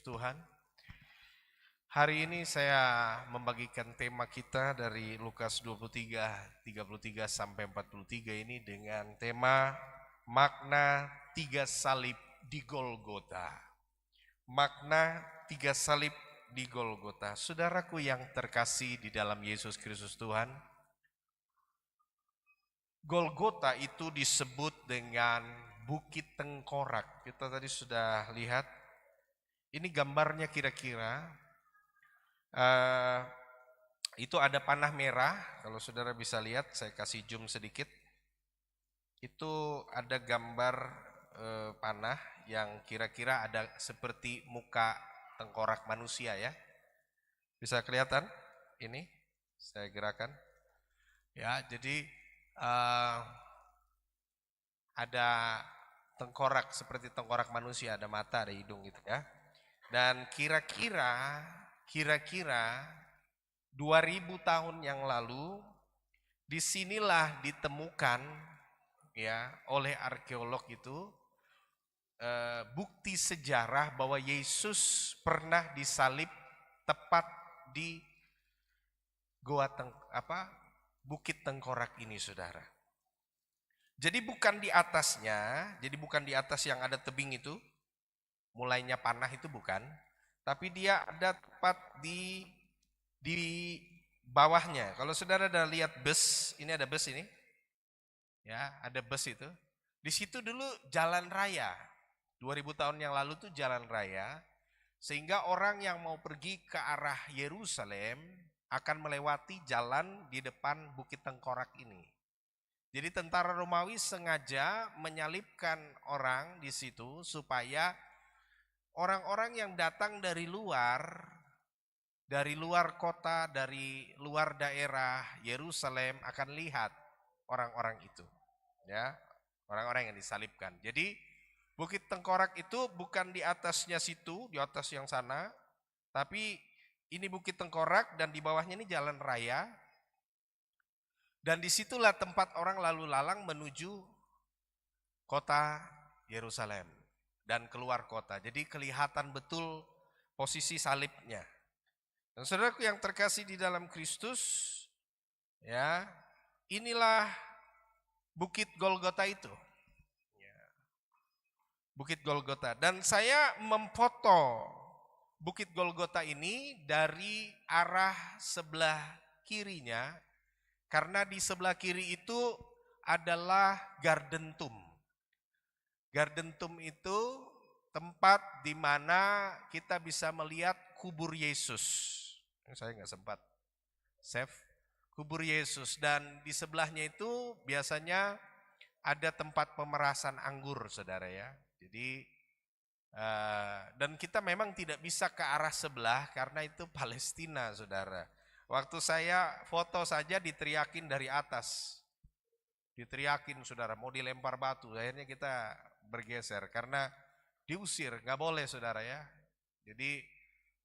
Tuhan. Hari ini saya membagikan tema kita dari Lukas 23, 33 sampai 43 ini dengan tema makna tiga salib di Golgota. Makna tiga salib di Golgota. Saudaraku yang terkasih di dalam Yesus Kristus Tuhan, Golgota itu disebut dengan Bukit Tengkorak. Kita tadi sudah lihat. Ini gambarnya kira-kira. Itu ada panah merah. Kalau saudara bisa lihat, saya kasih zoom sedikit. Itu ada gambar panah yang kira-kira ada seperti muka tengkorak manusia ya. Bisa kelihatan? Ini saya gerakan. Ya, jadi ada tengkorak seperti tengkorak manusia, ada mata, ada hidung gitu ya. Dan kira-kira 2000 tahun yang lalu disinilah ditemukan ya oleh arkeolog itu bukti sejarah bahwa Yesus pernah disalib tepat di Bukit Tengkorak ini, saudara. Jadi bukan di atasnya, jadi bukan di atas yang ada tebing itu, mulainya panah itu bukan, tapi dia ada tepat di bawahnya. Kalau saudara ada lihat bus, ini ada bus ini, ya ada bus itu. Di situ dulu jalan raya, 2000 tahun yang lalu tuh jalan raya, sehingga orang yang mau pergi ke arah Yerusalem akan melewati jalan di depan Bukit Tengkorak ini. Jadi tentara Romawi sengaja menyalibkan orang di situ supaya orang-orang yang datang dari luar kota, dari luar daerah Yerusalem akan lihat orang-orang itu, ya, orang-orang yang disalibkan. Jadi Bukit Tengkorak itu bukan di atasnya situ, di atas yang sana, tapi ini Bukit Tengkorak dan di bawahnya ini jalan raya. Dan disitulah tempat orang lalu lalang menuju kota Yerusalem dan keluar kota. Jadi kelihatan betul posisi salibnya. Dan saudaraku yang terkasih di dalam Kristus, ya, inilah Bukit Golgota itu. Bukit Golgota. Dan saya memfoto Bukit Golgota ini dari arah sebelah kirinya, karena di sebelah kiri itu adalah Garden Tomb. Garden Tomb itu tempat di mana kita bisa melihat kubur Yesus. Saya nggak sempat save kubur Yesus, dan di sebelahnya itu biasanya ada tempat pemerasan anggur, saudara ya. Jadi dan kita memang tidak bisa ke arah sebelah karena itu Palestina, saudara. Waktu saya foto saja diteriakin dari atas, diteriakin saudara, mau dilempar batu. Akhirnya kita bergeser karena diusir, nggak boleh saudara ya. Jadi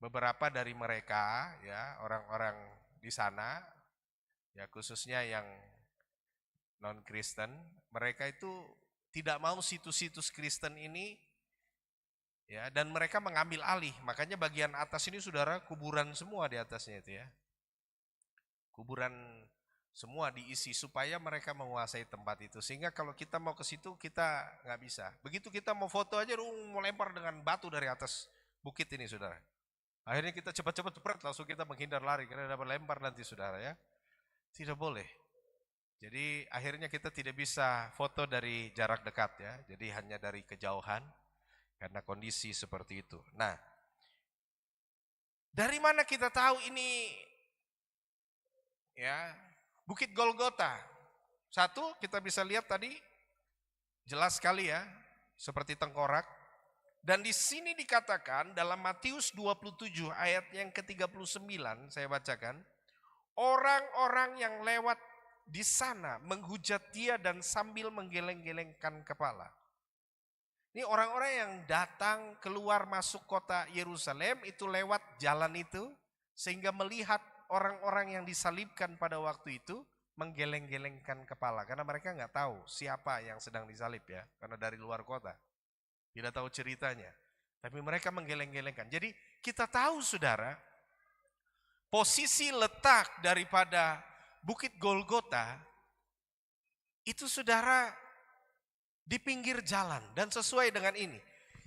beberapa dari mereka ya, orang-orang di sana ya, khususnya yang non Kristen, mereka itu tidak mau situs-situs Kristen ini ya, dan mereka mengambil alih. Makanya bagian atas ini saudara kuburan semua di atasnya itu ya. Kuburan semua diisi supaya mereka menguasai tempat itu. Sehingga kalau kita mau ke situ kita nggak bisa. Begitu kita mau foto aja mau lempar dengan batu dari atas bukit ini saudara. Akhirnya kita cepat-cepat langsung kita menghindar lari karena dapat lempar nanti saudara ya. Tidak boleh. Jadi akhirnya kita tidak bisa foto dari jarak dekat ya. Jadi hanya dari kejauhan karena kondisi seperti itu. Nah, dari mana kita tahu ini ya Bukit Golgota? Satu, kita bisa lihat tadi jelas sekali ya, seperti tengkorak. Dan di sini dikatakan dalam Matius 27 ayat yang ke-39, saya bacakan, orang-orang yang lewat di sana menghujat dia dan sambil menggeleng-gelengkan kepala. Ini orang-orang yang datang keluar masuk kota Yerusalem itu lewat jalan itu, sehingga melihat orang-orang yang disalibkan pada waktu itu menggeleng-gelengkan kepala. Karena mereka nggak tahu siapa yang sedang disalib ya, karena dari luar kota. Tidak tahu ceritanya. Tapi mereka menggeleng-gelengkan. Jadi kita tahu saudara, posisi letak daripada Bukit Golgota itu saudara di pinggir jalan dan sesuai dengan ini.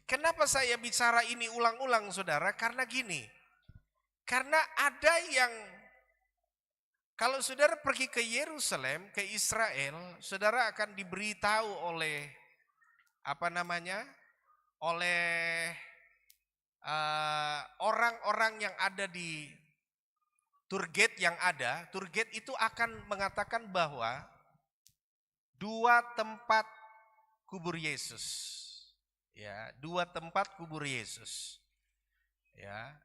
Kenapa saya bicara ini ulang-ulang saudara? Karena gini, karena ada yang kalau saudara pergi ke Yerusalem, ke Israel, saudara akan diberitahu oleh oleh orang-orang yang ada di tour guide yang ada. Tour guide itu akan mengatakan bahwa 2 tempat kubur Yesus. Ya, 2 tempat kubur Yesus. Ya.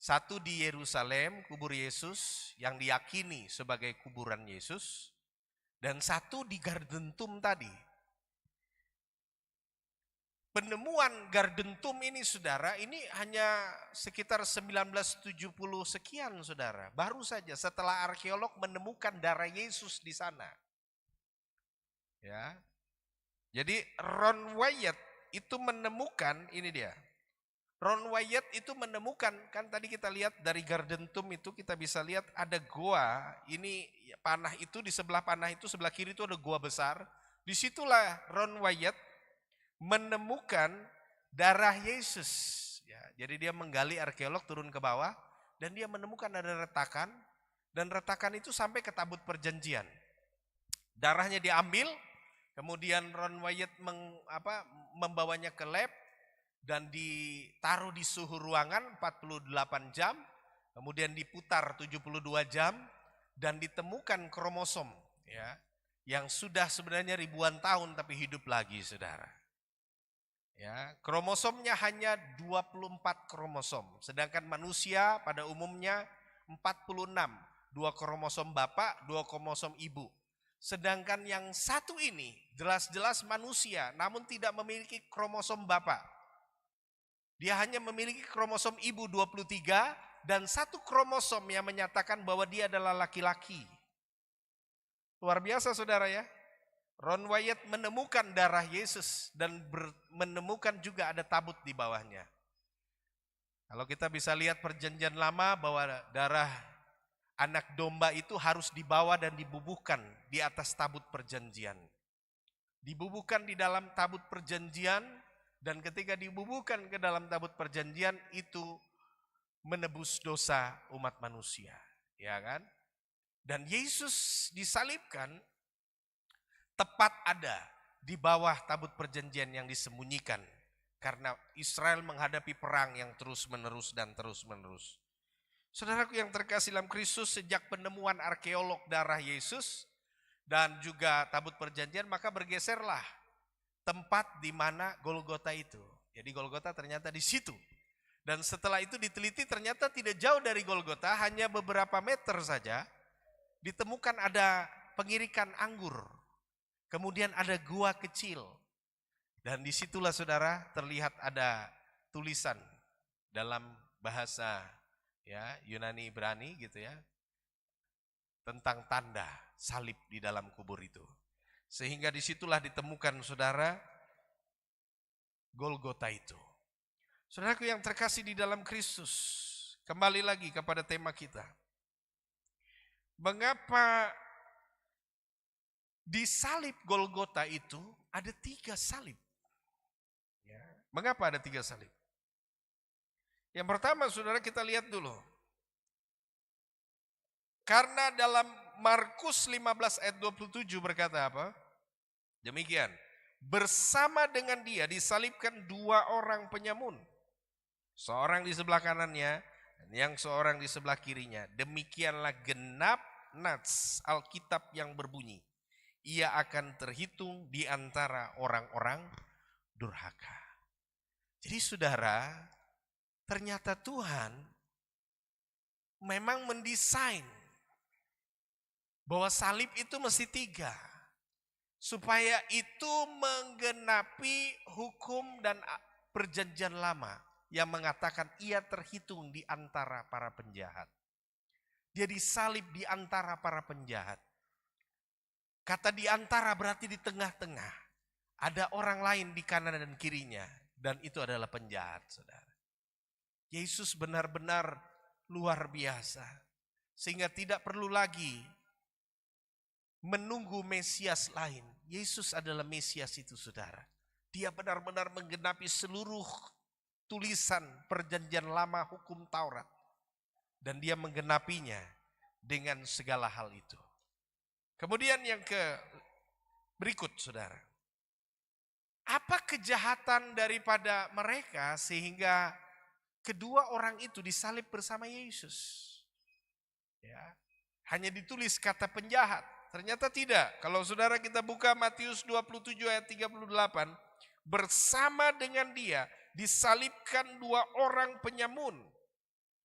Satu di Yerusalem, kubur Yesus yang diyakini sebagai kuburan Yesus, dan satu di Gardentum tadi. Penemuan Gardentum ini saudara, ini hanya sekitar 1970 sekian saudara. Baru saja setelah arkeolog menemukan darah Yesus di sana. Ya. Jadi Ron Wyatt itu menemukan, ini dia. Ron Wyatt itu menemukan, kan tadi kita lihat dari Gardentum itu kita bisa lihat ada goa, ini panah itu di sebelah panah itu sebelah kiri itu ada goa besar. Disitulah Ron Wyatt menemukan darah Yesus. Ya, jadi dia menggali, arkeolog turun ke bawah dan dia menemukan ada retakan dan retakan itu sampai ke tabut perjanjian. Darahnya diambil, kemudian Ron Wyatt membawanya ke lab dan ditaruh di suhu ruangan 48 jam, kemudian diputar 72 jam dan ditemukan kromosom ya, yang sudah sebenarnya ribuan tahun tapi hidup lagi saudara. Ya, kromosomnya hanya 24 kromosom, sedangkan manusia pada umumnya 46, 2 kromosom bapak, 2 kromosom ibu. Sedangkan yang satu ini jelas-jelas manusia namun tidak memiliki kromosom bapak. Dia hanya memiliki kromosom ibu 23 dan 1 kromosom yang menyatakan bahwa dia adalah laki-laki. Luar biasa saudara ya. Ron Wyatt menemukan darah Yesus dan menemukan juga ada tabut di bawahnya. Kalau kita bisa lihat perjanjian lama bahwa darah anak domba itu harus dibawa dan dibubuhkan di atas tabut perjanjian. Dibubuhkan di dalam tabut perjanjian dan ketika dibubuhkan ke dalam tabut perjanjian itu menebus dosa umat manusia, ya kan? Dan Yesus disalibkan tepat ada di bawah tabut perjanjian yang disembunyikan karena Israel menghadapi perang yang terus-menerus dan terus-menerus. Saudaraku yang terkasih dalam Kristus, sejak penemuan arkeolog darah Yesus dan juga tabut perjanjian, maka bergeserlah tempat di mana Golgota itu. Jadi Golgota ternyata di situ. Dan setelah itu diteliti ternyata tidak jauh dari Golgota, hanya beberapa meter saja, ditemukan ada pengirikan anggur. Kemudian ada gua kecil. Dan disitulah saudara terlihat ada tulisan dalam bahasa ya Yunani Ibrani gitu ya, tentang tanda salib di dalam kubur itu. Sehingga disitulah ditemukan saudara Golgota itu. Saudaraku yang terkasih di dalam Kristus, kembali lagi kepada tema kita. Mengapa di salib Golgota itu ada 3 salib? Ya. Mengapa ada 3 salib? Yang pertama saudara kita lihat dulu. Karena dalam Markus 15 ayat 27 berkata apa? Demikian, bersama dengan dia disalibkan 2 orang penyamun. Seorang di sebelah kanannya dan yang seorang di sebelah kirinya. Demikianlah genap nats Alkitab yang berbunyi, ia akan terhitung di antara orang-orang durhaka. Jadi saudara, ternyata Tuhan memang mendesain bahwa salib itu mesti 3. Supaya itu menggenapi hukum dan perjanjian lama yang mengatakan ia terhitung di antara para penjahat. Dia disalib di antara para penjahat. Kata di antara berarti di tengah-tengah. Ada orang lain di kanan dan kirinya. Dan itu adalah penjahat, saudara. Yesus benar-benar luar biasa. Sehingga tidak perlu lagi menunggu Mesias lain. Yesus adalah Mesias itu, saudara. Dia benar-benar menggenapi seluruh tulisan perjanjian lama hukum Taurat. Dan dia menggenapinya dengan segala hal itu. Kemudian yang berikut, saudara. Apa kejahatan daripada mereka sehingga kedua orang itu disalib bersama Yesus? Ya, hanya ditulis kata penjahat. Ternyata tidak. Kalau saudara kita buka Matius 27 ayat 38. Bersama dengan dia disalibkan dua orang penyamun.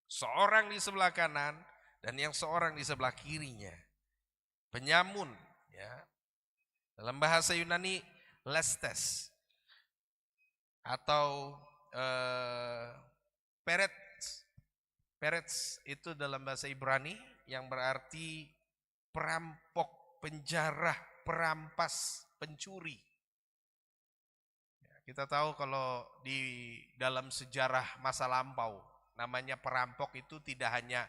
Seorang di sebelah kanan dan yang seorang di sebelah kirinya. Penyamun, ya. Dalam bahasa Yunani lestes atau perets. Perets itu dalam bahasa Ibrani yang berarti perampok, penjara, perampas, pencuri. Kita tahu kalau di dalam sejarah masa lampau, namanya perampok itu tidak hanya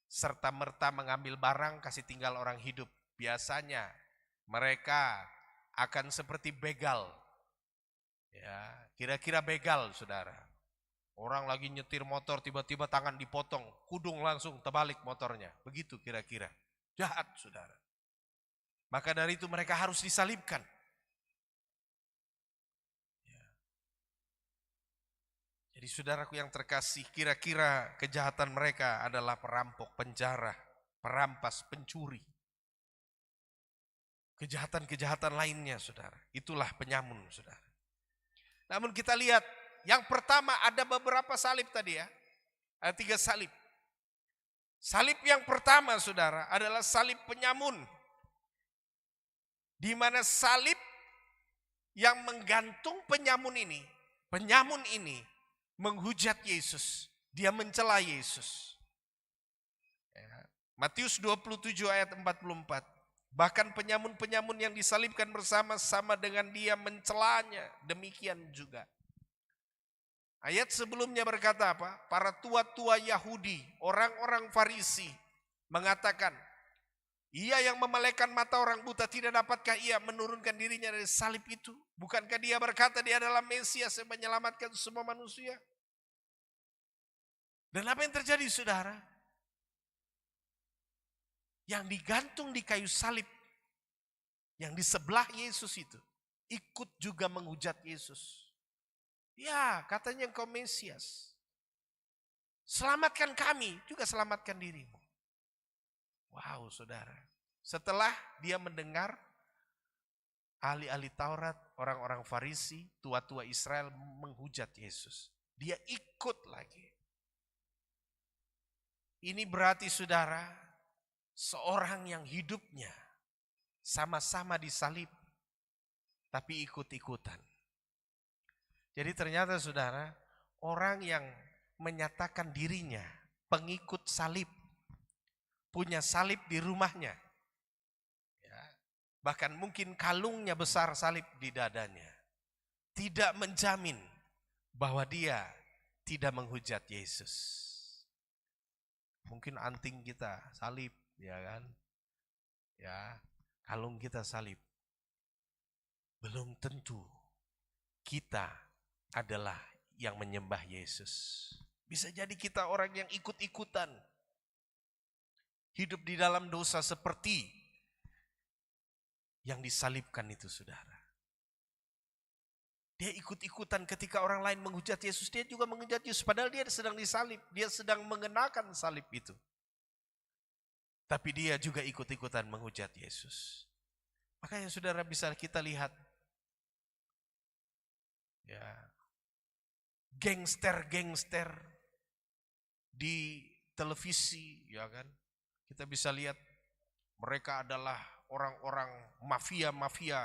serta-merta mengambil barang kasih tinggal orang hidup. Biasanya mereka akan seperti begal. Ya, kira-kira begal, saudara. Orang lagi nyetir motor, tiba-tiba tangan dipotong, kudung langsung terbalik motornya. Begitu kira-kira. Jahat, saudara. Maka dari itu mereka harus disalibkan. Jadi saudaraku yang terkasih, kira-kira kejahatan mereka adalah perampok, penjara, perampas, pencuri. Kejahatan-kejahatan lainnya, saudara. Itulah penyamun, saudara. Namun kita lihat, yang pertama ada beberapa salib tadi ya. Ada 3 salib. Salib yang pertama, saudara, adalah salib penyamun. Di mana salib yang menggantung penyamun ini menghujat Yesus. Dia mencela Yesus. Ya. Matius 27 ayat 44. Bahkan penyamun-penyamun yang disalibkan bersama-sama dengan dia mencelanya. Demikian juga. Ayat sebelumnya berkata apa? Para tua-tua Yahudi, orang-orang Farisi mengatakan, ia yang memelekkan mata orang buta, tidak dapatkah ia menurunkan dirinya dari salib itu? Bukankah dia berkata dia adalah Mesias yang menyelamatkan semua manusia? Dan apa yang terjadi, saudara? Yang digantung di kayu salib, yang di sebelah Yesus itu, ikut juga menghujat Yesus. Ya, katanya engkau Mesias. Selamatkan kami, juga selamatkan dirimu. Wow, saudara. Setelah dia mendengar ahli-ahli Taurat, orang-orang Farisi, tua-tua Israel menghujat Yesus. Dia ikut lagi. Ini berarti, saudara, seorang yang hidupnya sama-sama disalib, tapi ikut-ikutan. Jadi ternyata, saudara, orang yang menyatakan dirinya pengikut salib, punya salib di rumahnya. Ya, bahkan mungkin kalungnya besar salib di dadanya. Tidak menjamin bahwa dia tidak menghujat Yesus. Mungkin anting kita salib, ya kan? Ya, kalung kita salib. Belum tentu kita adalah yang menyembah Yesus. Bisa jadi kita orang yang ikut-ikutan. Hidup di dalam dosa seperti yang disalibkan itu, saudara. Dia ikut-ikutan ketika orang lain menghujat Yesus, dia juga menghujat Yesus. Padahal dia sedang disalib, dia sedang mengenakan salib itu. Tapi dia juga ikut-ikutan menghujat Yesus. Makanya saudara bisa kita lihat, ya, gangster-gangster di televisi, ya kan? Kita bisa lihat mereka adalah orang-orang mafia-mafia.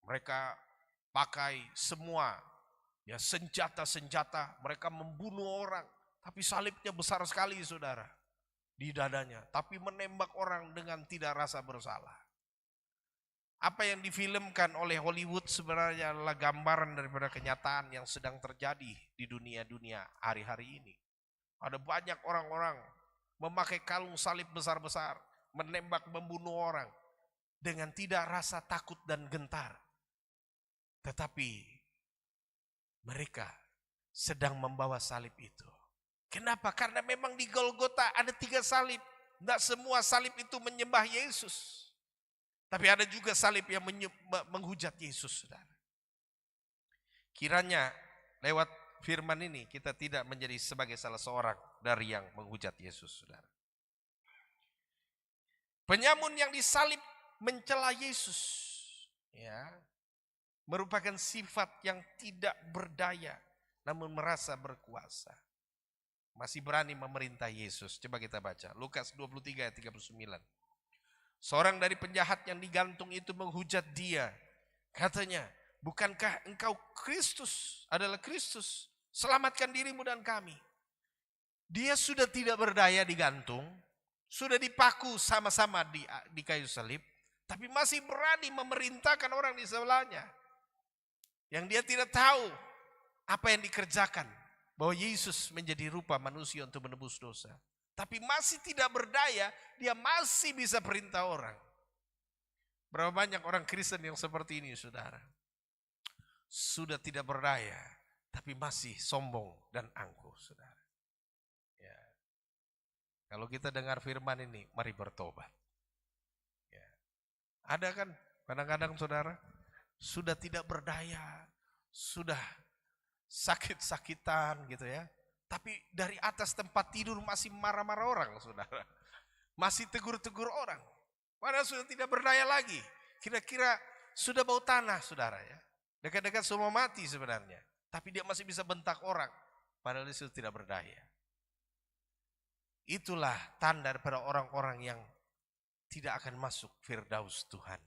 Mereka pakai semua ya senjata-senjata, mereka membunuh orang, tapi salibnya besar sekali, saudara, di dadanya, tapi menembak orang dengan tidak rasa bersalah. Apa yang difilmkan oleh Hollywood sebenarnya adalah gambaran daripada kenyataan yang sedang terjadi di dunia-dunia hari-hari ini. Ada banyak orang-orang memakai kalung salib besar-besar, menembak, membunuh orang dengan tidak rasa takut dan gentar. Tetapi mereka sedang membawa salib itu. Kenapa? Karena memang di Golgota ada 3 salib. Tidak semua salib itu menyembah Yesus. Tapi ada juga salib yang menghujat Yesus, saudara. Kiranya lewat firman ini kita tidak menjadi sebagai salah seorang dari yang menghujat Yesus, saudara. Penyamun yang disalib mencela Yesus, ya, merupakan sifat yang tidak berdaya, namun merasa berkuasa. Masih berani memerintah Yesus. Coba kita baca Lukas 23 ayat 39. Seorang dari penjahat yang digantung itu menghujat dia. Katanya, bukankah engkau Kristus, adalah Kristus? Selamatkan dirimu dan kami. Dia sudah tidak berdaya digantung, sudah dipaku sama-sama di kayu salib, tapi masih berani memerintahkan orang di sebelahnya. Yang dia tidak tahu apa yang dikerjakan, bahwa Yesus menjadi rupa manusia untuk menebus dosa. Tapi masih tidak berdaya, dia masih bisa perintah orang. Berapa banyak orang Kristen yang seperti ini, saudara. Sudah tidak berdaya, tapi masih sombong dan angkuh, saudara. Ya. Kalau kita dengar firman ini, mari bertobat. Ya. Ada kan kadang-kadang saudara, sudah tidak berdaya, sudah sakit-sakitan gitu ya. Tapi dari atas tempat tidur masih marah-marah orang, saudara. Masih tegur-tegur orang. Padahal sudah tidak berdaya lagi. Kira-kira sudah bau tanah, saudara ya. Dekat-dekat semua mati sebenarnya. Tapi dia masih bisa bentak orang. Padahal dia sudah tidak berdaya. Itulah tanda daripada orang-orang yang tidak akan masuk Firdaus Tuhan.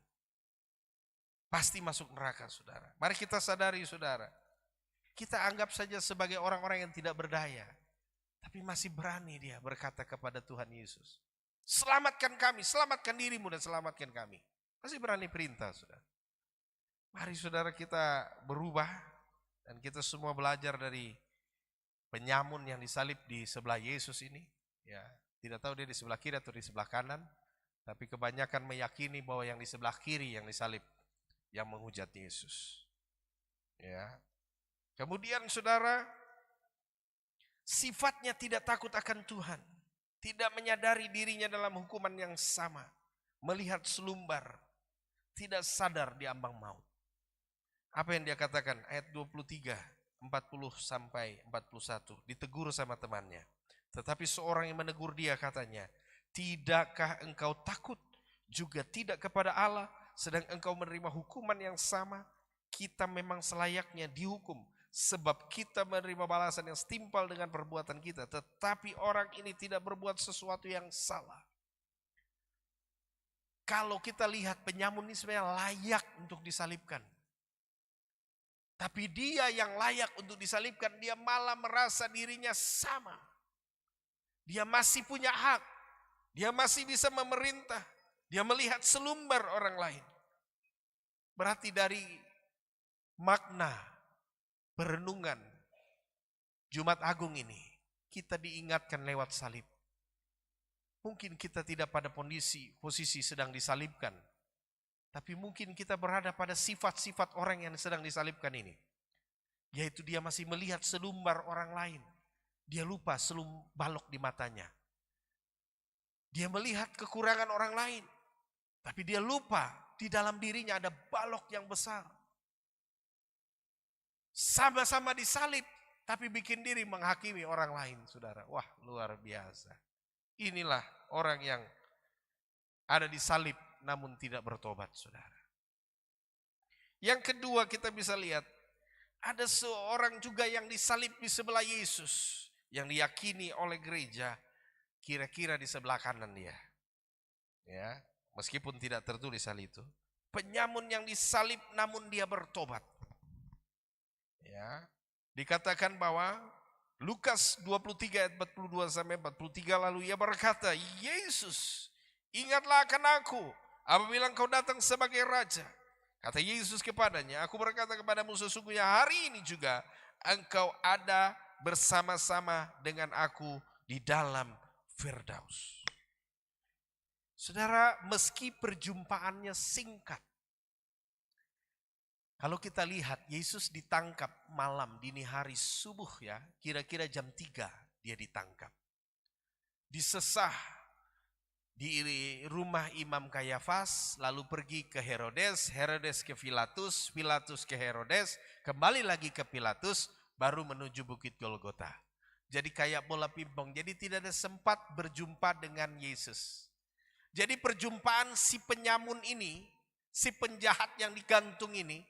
Pasti masuk neraka, saudara. Mari kita sadari, saudara. Kita anggap saja sebagai orang-orang yang tidak berdaya. Tapi masih berani dia berkata kepada Tuhan Yesus. Selamatkan kami, selamatkan dirimu dan selamatkan kami. Masih berani perintah, saudara. Mari saudara kita berubah. Dan kita semua belajar dari penyamun yang disalib di sebelah Yesus ini. Ya, tidak tahu dia di sebelah kiri atau di sebelah kanan. Tapi kebanyakan meyakini bahwa yang di sebelah kiri yang disalib. Yang menghujat Yesus. Ya. Kemudian saudara, sifatnya tidak takut akan Tuhan. Tidak menyadari dirinya dalam hukuman yang sama. Melihat selumbar. Tidak sadar di ambang maut. Apa yang dia katakan? Ayat 23, 40 sampai 41. Ditegur sama temannya. Tetapi seorang yang menegur dia katanya, tidakkah engkau takut juga tidak kepada Allah, sedang engkau menerima hukuman yang sama? Kita memang selayaknya dihukum, sebab kita menerima balasan yang setimpal dengan perbuatan kita. Tetapi orang ini tidak berbuat sesuatu yang salah. Kalau kita lihat penyamun ini sebenarnya layak untuk disalibkan. Tapi dia yang layak untuk disalibkan, dia malah merasa dirinya sama. Dia masih punya hak. Dia masih bisa memerintah. Dia melihat selumbar orang lain. Berarti dari makna perenungan Jumat Agung ini, kita diingatkan lewat salib. Mungkin kita tidak pada posisi sedang disalibkan. Tapi mungkin kita berada pada sifat-sifat orang yang sedang disalibkan ini. Yaitu dia masih melihat selumbar orang lain. Dia lupa selum balok di matanya. Dia melihat kekurangan orang lain. Tapi dia lupa di dalam dirinya ada balok yang besar. Sama-sama disalib, tapi bikin diri menghakimi orang lain, saudara. Wah, luar biasa. Inilah orang yang ada di salib namun tidak bertobat, saudara. Yang kedua kita bisa lihat, ada seorang juga yang disalib di sebelah Yesus, yang diyakini oleh gereja, kira-kira di sebelah kanan dia. Ya, meskipun tidak tertulis hal itu. Penyamun yang disalib namun dia bertobat. Ya, dikatakan bahwa Lukas 23 ayat 42 sampai 43 lalu ia berkata, Yesus, ingatlah akan aku Apabila engkau datang sebagai raja, kata Yesus kepadanya, aku berkata kepadamu sesungguhnya hari ini juga engkau ada bersama-sama dengan aku di dalam Firdaus. Saudara, meski perjumpaannya singkat, kalau kita lihat Yesus ditangkap malam dini hari subuh ya, kira-kira jam 3 dia ditangkap. Disesah di rumah Imam Kayafas, lalu pergi ke Herodes, Herodes ke Pilatus, Pilatus ke Herodes, kembali lagi ke Pilatus, baru menuju Bukit Golgota. Jadi kayak bola pingpong, jadi tidak ada sempat berjumpa dengan Yesus. Jadi perjumpaan si penyamun ini, si penjahat yang digantung ini,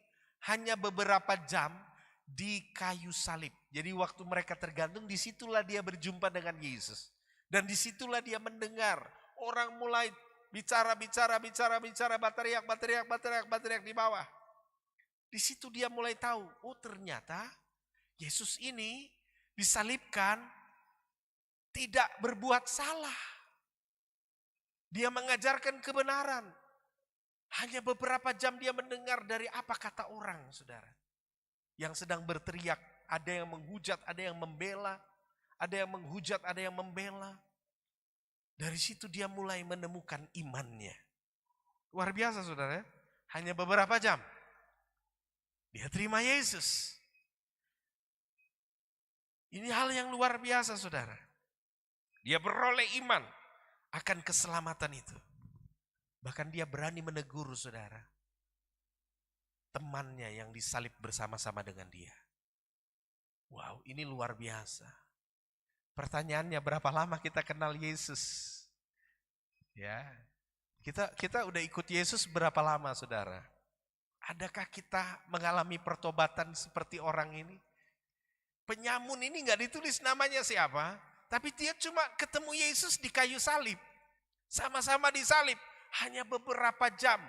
hanya beberapa jam di kayu salib. Jadi waktu mereka tergantung, disitulah dia berjumpa dengan Yesus. Dan disitulah dia mendengar orang mulai bicara, berteriak di bawah. Di situ dia mulai tahu, oh ternyata Yesus ini disalibkan tidak berbuat salah. Dia mengajarkan kebenaran. Hanya beberapa jam dia mendengar dari apa kata orang, saudara. Yang sedang berteriak, ada yang menghujat, ada yang membela. Ada yang menghujat, ada yang membela. Dari situ dia mulai menemukan imannya. Luar biasa saudara, hanya beberapa jam. Dia terima Yesus. Ini hal yang luar biasa saudara. Dia beroleh iman akan keselamatan itu. Bahkan dia berani menegur saudara. Temannya yang disalib bersama-sama dengan dia. Wow, ini luar biasa. Pertanyaannya, berapa lama kita kenal Yesus? Ya, kita udah ikut Yesus berapa lama saudara? Adakah kita mengalami pertobatan seperti orang ini? Penyamun ini gak ditulis namanya siapa, tapi dia cuma ketemu Yesus di kayu salib. Sama-sama disalib, hanya beberapa jam.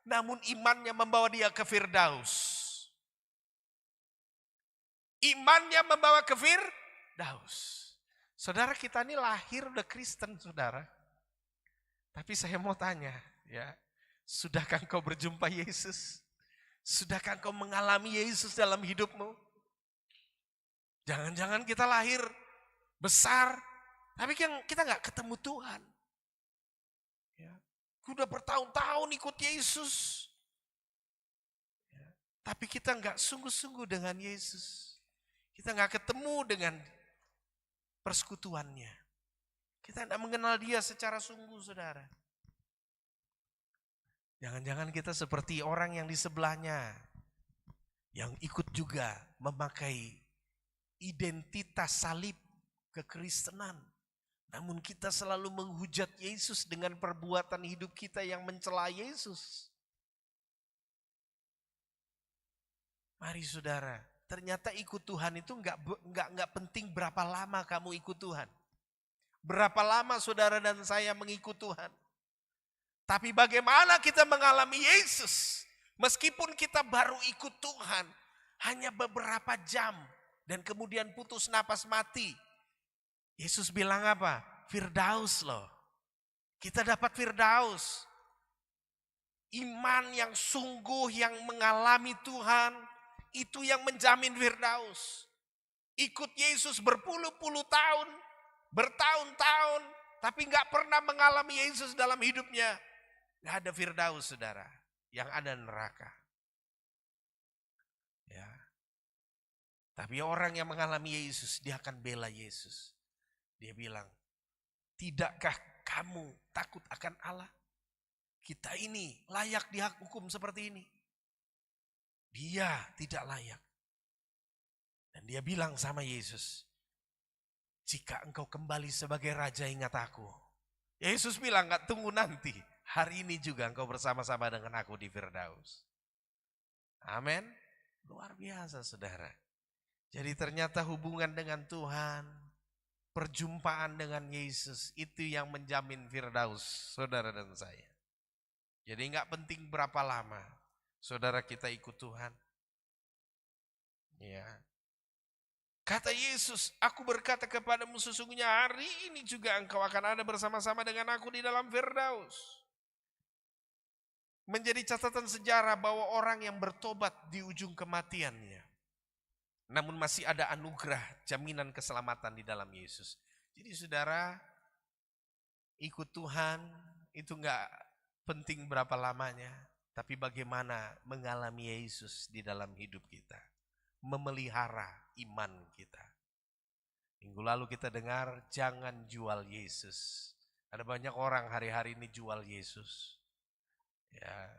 Namun imannya membawa dia ke Firdaus. Imannya membawa ke Firdaus. Saudara, kita ini lahir udah Kristen saudara. Tapi saya mau tanya ya, sudahkah engkau berjumpa Yesus? Sudahkah engkau mengalami Yesus dalam hidupmu? Jangan-jangan kita lahir besar, tapi kita nggak ketemu Tuhan. Ya, udah bertahun-tahun ikut Yesus, ya, tapi kita nggak sungguh-sungguh dengan Yesus. Kita nggak ketemu dengan persekutuannya. Kita tidak mengenal dia secara sungguh saudara. Jangan-jangan kita seperti orang yang di sebelahnya, yang ikut juga memakai identitas salib kekristenan. Namun kita selalu menghujat Yesus dengan perbuatan hidup kita yang mencela Yesus. Mari saudara, ternyata ikut Tuhan itu enggak penting berapa lama kamu ikut Tuhan. Berapa lama saudara dan saya mengikut Tuhan. Tapi bagaimana kita mengalami Yesus. Meskipun kita baru ikut Tuhan hanya beberapa jam dan kemudian putus napas mati. Yesus bilang apa? Firdaus loh. Kita dapat Firdaus. Iman yang sungguh yang mengalami Tuhan, itu yang menjamin Firdaus. Ikut Yesus berpuluh-puluh tahun, bertahun-tahun, tapi gak pernah mengalami Yesus dalam hidupnya. Gak ada Firdaus saudara, yang ada neraka. Ya. Tapi orang yang mengalami Yesus, dia akan bela Yesus. Dia bilang, tidakkah kamu takut akan Allah? Kita ini layak dihukum seperti ini. Dia tidak layak. Dan dia bilang sama Yesus, jika engkau kembali sebagai raja ingat aku. Yesus bilang, gak tunggu nanti. Hari ini juga engkau bersama-sama dengan aku di Firdaus. Amin. Luar biasa saudara. Jadi ternyata hubungan dengan Tuhan, perjumpaan dengan Yesus itu yang menjamin Firdaus saudara dan saya. Jadi gak penting berapa lama saudara kita ikut Tuhan. Ya. Kata Yesus, aku berkata kepadamu sesungguhnya hari ini juga engkau akan ada bersama-sama dengan aku di dalam Firdaus. menjadi catatan sejarah bahwa orang yang bertobat di ujung kematiannya, namun masih ada anugerah jaminan keselamatan di dalam Yesus. Jadi saudara, ikut Tuhan itu enggak penting berapa lamanya, tapi bagaimana mengalami Yesus di dalam hidup kita, memelihara iman kita. Minggu lalu kita dengar jangan jual Yesus. Ada banyak orang hari-hari ini jual Yesus. Ya,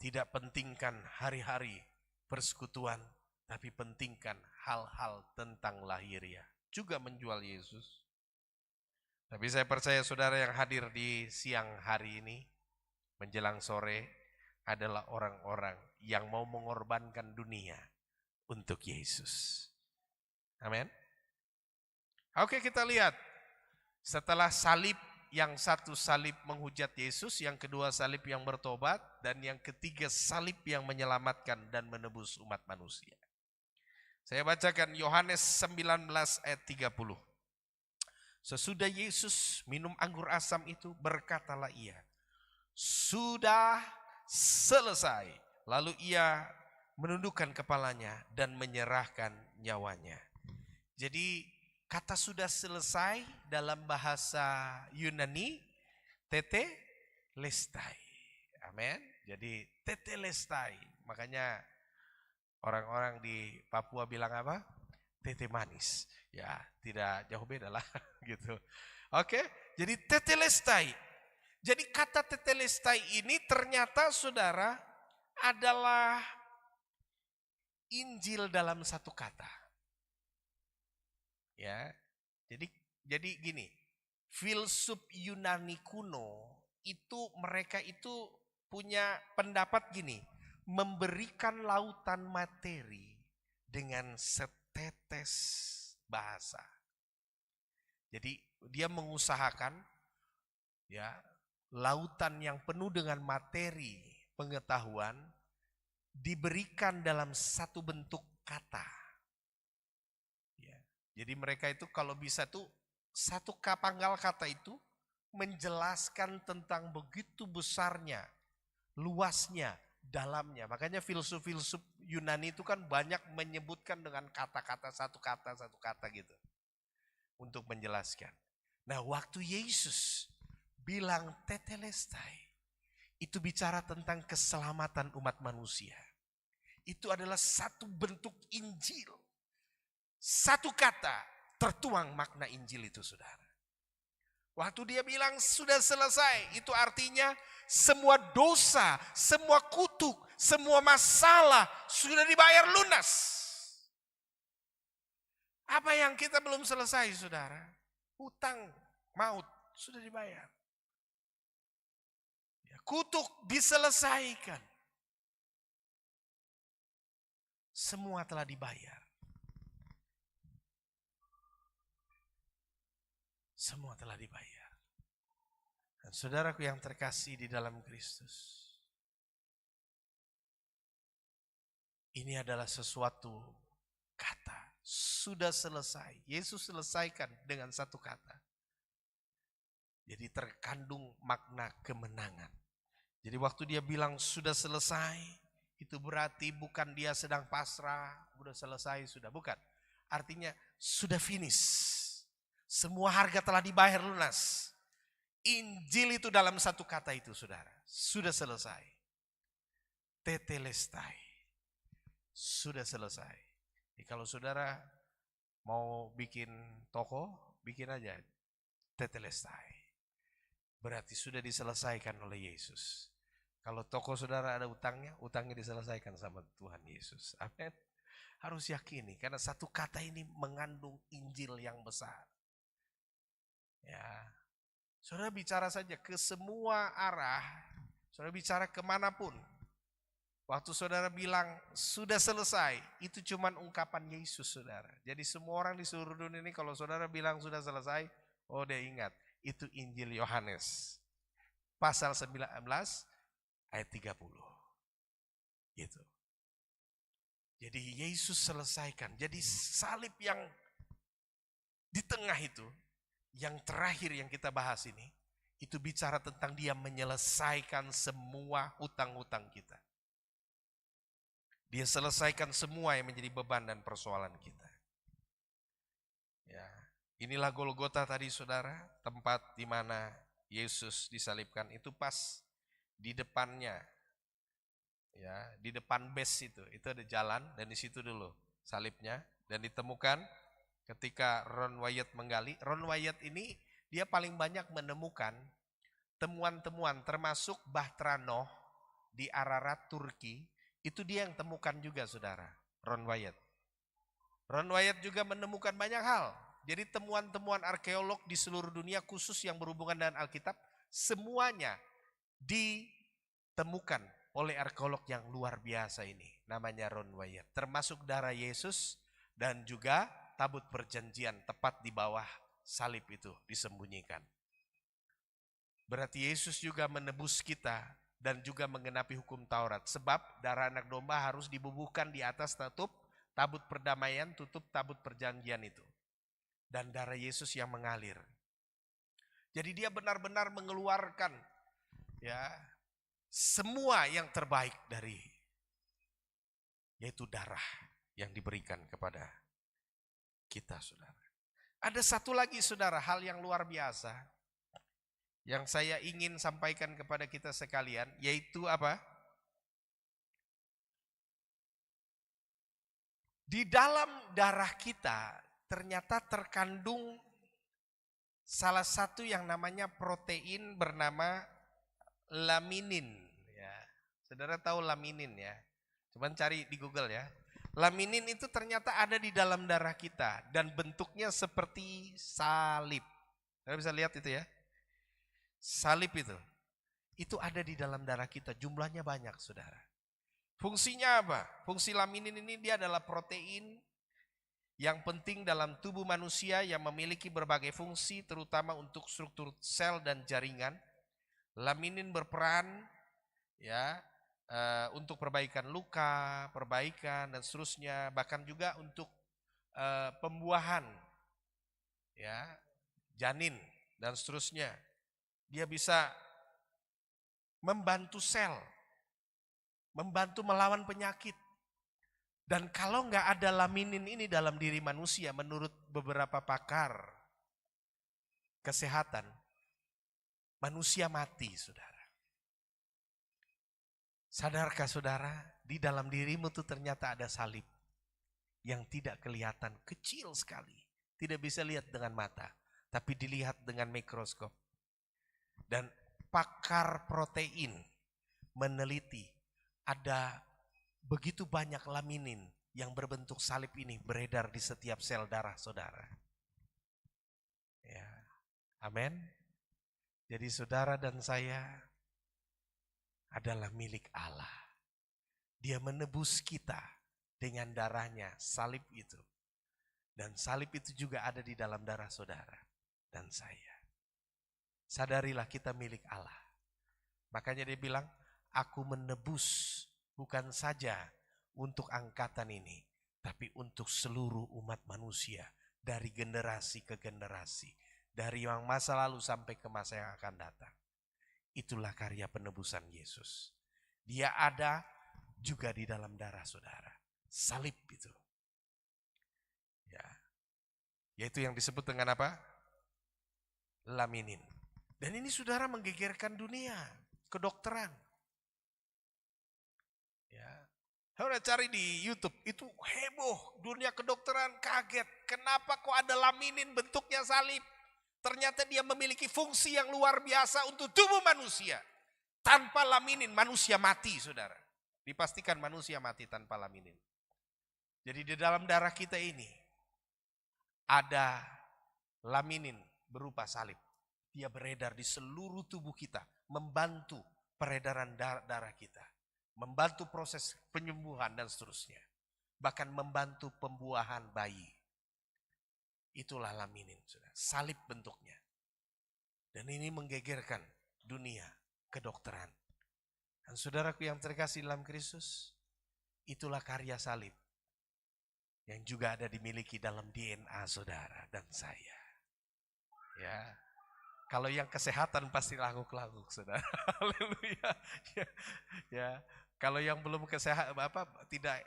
tidak pentingkan hari-hari persekutuan, tapi pentingkan hal-hal tentang lahiriah. Juga menjual Yesus. Tapi saya percaya saudara yang hadir di siang hari ini, menjelang sore, adalah orang-orang yang mau mengorbankan dunia untuk Yesus. Amin. Oke, kita lihat. Setelah salib, yang satu salib menghujat Yesus, yang kedua salib yang bertobat, dan yang ketiga salib yang menyelamatkan dan menebus umat manusia. Saya bacakan Yohanes 19 ayat 30. Sesudah Yesus minum anggur asam itu, berkatalah ia, sudah selesai. Lalu ia menundukkan kepalanya dan menyerahkan nyawanya. Jadi kata sudah selesai dalam bahasa Yunani tetelestai. Amin. Jadi tetelestai. Makanya orang-orang di Papua bilang apa? Tete manis. Ya, tidak jauh beda lah gitu. Oke, jadi tetelestai. Jadi kata tetelestai ini ternyata saudara adalah Injil dalam satu kata. Ya, jadi gini, filsuf Yunani kuno itu mereka itu punya pendapat gini, memberikan lautan materi dengan setetes bahasa. Jadi dia mengusahakan ya lautan yang penuh dengan materi pengetahuan diberikan dalam satu bentuk kata. Jadi mereka itu kalau bisa tuh satu panggal kata itu menjelaskan tentang begitu besarnya, luasnya, dalamnya. Makanya filsuf-filsuf Yunani itu kan banyak menyebutkan dengan kata-kata satu kata gitu. Untuk menjelaskan. Nah waktu Yesus bilang tetelestai, itu bicara tentang keselamatan umat manusia. Itu adalah satu bentuk Injil. Satu kata tertuang makna Injil itu saudara. Waktu dia bilang sudah selesai, itu artinya semua dosa, semua kutuk, semua masalah sudah dibayar lunas. Apa yang kita belum selesai saudara? Hutang maut sudah dibayar. Kutuk diselesaikan. Semua telah dibayar. Semua telah dibayar. Dan saudaraku yang terkasih di dalam Kristus, ini adalah sesuatu kata, sudah selesai. Yesus selesaikan dengan satu kata. Jadi terkandung makna kemenangan. Jadi waktu dia bilang sudah selesai, itu berarti bukan dia sedang pasrah, sudah selesai, sudah. Bukan. Artinya sudah finish. Semua harga telah dibayar lunas. Injil itu dalam satu kata itu saudara. Sudah selesai. Tetelestai. Sudah selesai. Jadi kalau saudara mau bikin toko, bikin aja tetelestai. Berarti sudah diselesaikan oleh Yesus. Kalau toko saudara ada utangnya, utangnya diselesaikan sama Tuhan Yesus. Amin. Harus yakini karena satu kata ini mengandung Injil yang besar. Ya, saudara bicara saja ke semua arah, saudara bicara kemanapun. Waktu saudara bilang sudah selesai, itu cuma ungkapan Yesus saudara. Jadi semua orang di seluruh dunia ini kalau saudara bilang sudah selesai, oh dia ingat, itu Injil Yohanes. Pasal 19 ayat 30. Gitu. Jadi Yesus selesaikan. Jadi salib yang di tengah itu, yang terakhir yang kita bahas ini itu bicara tentang dia menyelesaikan semua hutang-hutang kita. Dia selesaikan semua yang menjadi beban dan persoalan kita. Ya, inilah Golgota tadi saudara, tempat di mana Yesus disalibkan. Itu pas di depannya, ya, di depan base itu ada jalan dan di situ dulu salibnya, dan ditemukan ketika Ron Wyatt menggali. Ron Wyatt ini dia paling banyak menemukan temuan-temuan, termasuk Bahtera Noh di Ararat, Turki. Itu dia yang temukan juga saudara, Ron Wyatt. Ron Wyatt juga menemukan banyak hal. Jadi temuan-temuan arkeolog di seluruh dunia khusus yang berhubungan dengan Alkitab, semuanya ditemukan oleh arkeolog yang luar biasa ini. Namanya Ron Wyatt. Termasuk darah Yesus dan juga tabut perjanjian tepat di bawah salib itu disembunyikan. Berarti Yesus juga menebus kita dan juga menggenapi hukum Taurat. Sebab darah anak domba harus dibubuhkan di atas tabut perdamaian, tutup tabut perjanjian itu. Dan darah Yesus yang mengalir. Jadi dia benar-benar mengeluarkan ya semua yang terbaik dari, yaitu darah yang diberikan kepada kita saudara. Ada satu lagi saudara, hal yang luar biasa yang saya ingin sampaikan kepada kita sekalian, yaitu apa? Di dalam darah kita ternyata terkandung salah satu yang namanya protein bernama laminin. Ya, saudara tahu laminin ya? Cuman cari di Google ya. Laminin itu ternyata ada di dalam darah kita dan bentuknya seperti salib. Saudara bisa lihat itu ya? Salib itu ada di dalam darah kita, jumlahnya banyak saudara. Fungsinya apa? Fungsi laminin ini dia adalah protein yang penting dalam tubuh manusia yang memiliki berbagai fungsi terutama untuk struktur sel dan jaringan. Laminin berperan ya untuk perbaikan luka, perbaikan dan seterusnya, bahkan juga untuk pembuahan ya, janin dan seterusnya. Dia bisa membantu sel, membantu melawan penyakit. Dan kalau nggak ada laminin ini dalam diri manusia, menurut beberapa pakar kesehatan, manusia mati, saudara. Sadarkah saudara, di dalam dirimu tuh ternyata ada salib yang tidak kelihatan, kecil sekali. Tidak bisa lihat dengan mata, tapi dilihat dengan mikroskop. Dan pakar protein meneliti ada begitu banyak laminin yang berbentuk salib ini beredar di setiap sel darah saudara. Ya, amin. Jadi saudara dan saya adalah milik Allah. Dia menebus kita dengan darahnya, salib itu. Dan salib itu juga ada di dalam darah saudara dan saya. Sadarilah kita milik Allah. Makanya dia bilang, aku menebus bukan saja untuk angkatan ini, tapi untuk seluruh umat manusia dari generasi ke generasi, dari yang masa lalu sampai ke masa yang akan datang. Itulah karya penebusan Yesus. Dia ada juga di dalam darah saudara. Salib itu. Ya. Yaitu yang disebut dengan apa? Laminin. Dan ini saudara menggegerkan dunia kedokteran. Ya. Saudara cari di YouTube, itu heboh, dunia kedokteran kaget. Kenapa kok ada laminin bentuknya salib? Ternyata dia memiliki fungsi yang luar biasa untuk tubuh manusia. Tanpa laminin manusia mati, saudara. Dipastikan manusia mati tanpa laminin. Jadi di dalam darah kita ini ada laminin berupa salib. Dia beredar di seluruh tubuh kita, membantu peredaran darah kita, membantu proses penyembuhan dan seterusnya. Bahkan membantu pembuahan bayi. Itulah laminin, saudara. Salib bentuknya. Dan ini menggegerkan dunia kedokteran. Dan saudaraku yang terkasih dalam Kristus, itulah karya salib yang juga ada dimiliki dalam DNA saudara dan saya. Ya. Kalau yang kesehatan pasti languk-languk, saudara. Haleluya. Ya, ya. Kalau yang belum tidak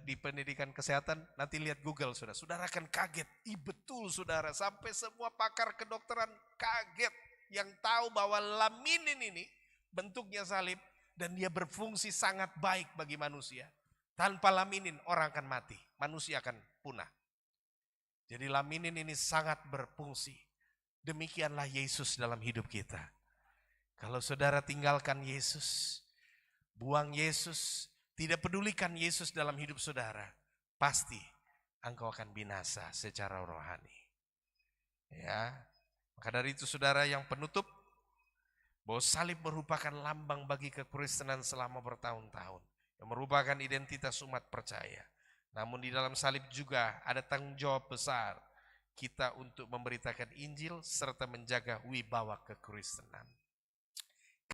di pendidikan kesehatan, nanti lihat Google, saudara. Saudara akan kaget. Betul, saudara. Sampai semua pakar kedokteran kaget. Yang tahu bahwa laminin ini bentuknya salib dan dia berfungsi sangat baik bagi manusia. Tanpa laminin orang akan mati, manusia akan punah. Jadi laminin ini sangat berfungsi. Demikianlah Yesus dalam hidup kita. Kalau saudara tinggalkan Yesus, buang Yesus, tidak pedulikan Yesus dalam hidup saudara, pasti engkau akan binasa secara rohani. Ya, maka dari itu saudara yang penutup, bahwa salib merupakan lambang bagi kekristenan selama bertahun-tahun, yang merupakan identitas umat percaya. Namun di dalam salib juga ada tanggung jawab besar kita untuk memberitakan Injil serta menjaga wibawa kekristenan.